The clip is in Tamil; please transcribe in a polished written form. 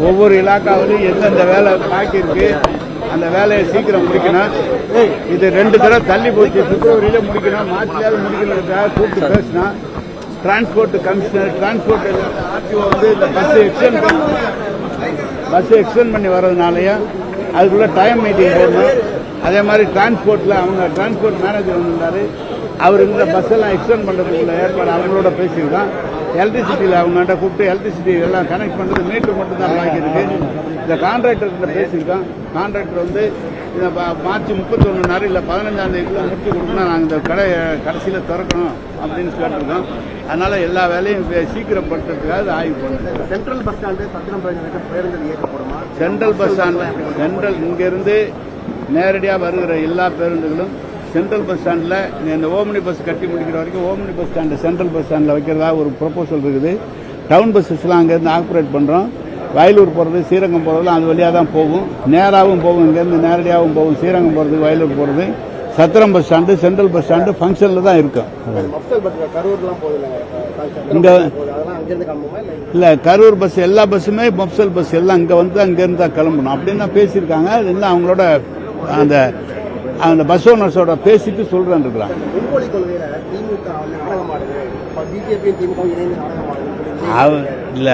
ஒவ்வொரு இலாக்காவிலும் எந்தெந்த வேலை பாக்கி இருக்கு அந்த வேலையை சீக்கிரம் முடிக்கணும். இது 2 தடவை தள்ளி போச்சு. பிப்ரவரியில முடிக்கணும், மார்ச்லயாவது முடிக்கணுன்றதுக்காக கூப்பிட்டு பேசினா டிரான்ஸ்போர்ட் கமிஷனர் டிரான்ஸ்போர்ட் ஆர்டிஓ வந்து இந்த பஸ் எக்ஸ்டெண்ட் பண்ணி வர்றதுனாலயும் அதுக்குள்ள டைம் மீட்டிங் போடணும். அதே மாதிரி டிரான்ஸ்போர்ட்ல அவங்க டிரான்ஸ்போர்ட் மேனேஜர் வந்திருந்தாரு. அவர் இந்த பஸ் எல்லாம் எக்ஸ்டெண்ட் பண்றதுக்குள்ள ஏற்பாடு அவங்களோட பேசியிருக்கான். எலக்ட்ரிசிட்டியில் அவங்கள்ட்ட கூப்பிட்டு எலக்ட்ரிசிட்டி எல்லாம் கனெக்ட் பண்ணுறது மீட்டர் மட்டும் தான் பாக்கி இருக்கு. இந்த கான்ட்ராக்டர்கிட்ட பேசியிருக்கான். கான்ட்ராக்டர் வந்து இந்த மார்ச் 31 இல்லை 15ஆம் தேதிக்குள்ள முடிச்சு கொடுக்கணும், நாங்கள் இந்த கடையை கடைசியில் திறக்கணும் அப்படின்னு கேட்டிருக்கோம். அதனால எல்லா வேலையும் சீக்கிரம் பண்றதுக்காக ஆய்வு பண்ணுறோம். சென்ட்ரல் பஸ் ஸ்டாண்டு பேருந்துகள் இயக்கப்படுமா? சென்ட்ரல் பஸ் ஸ்டாண்டு இங்கிருந்து நேரடியாக வருகிற எல்லா பேருந்துகளும் சென்ட்ரல் பஸ் ஸ்டாண்டில் இந்த ஓம்னி பஸ் கட்டி முடிக்கிற வரைக்கும் omni bus stand central bus ஸ்டாண்டில் வைக்கிறதா ஒரு ப்ரொபோசல் இருக்குது. டவுன் பஸ்ஸஸ்லாம் அங்கேருந்து ஆப்ரேட் பண்ணுறோம். வயலூர் போகிறது, ஸ்ரீரங்கம் போகிறதுலாம் அது வழியாக தான் போகும். நேராகவும் போகும், இங்கேருந்து நேரடியாகவும் போகும். ஸ்ரீரங்கம் போகிறது, வயலூர் போகிறது. Chathiram bus stand central bus stand ஃபங்க்ஷனில் தான் இருக்கும். இங்கே இல்லை, கரூர் பஸ் எல்லா பஸ்ஸுமே மப்சல் பஸ் எல்லாம் இங்கே வந்து அங்கேருந்து தான் கிளம்பணும் அப்படின்னு தான் பேசியிருக்காங்க. அது இன்னும் அவங்களோட அந்த பஸ் ஓனர்ஸோட பேசிட்டு சொல்றேன் இருக்கிறாங்க. இல்ல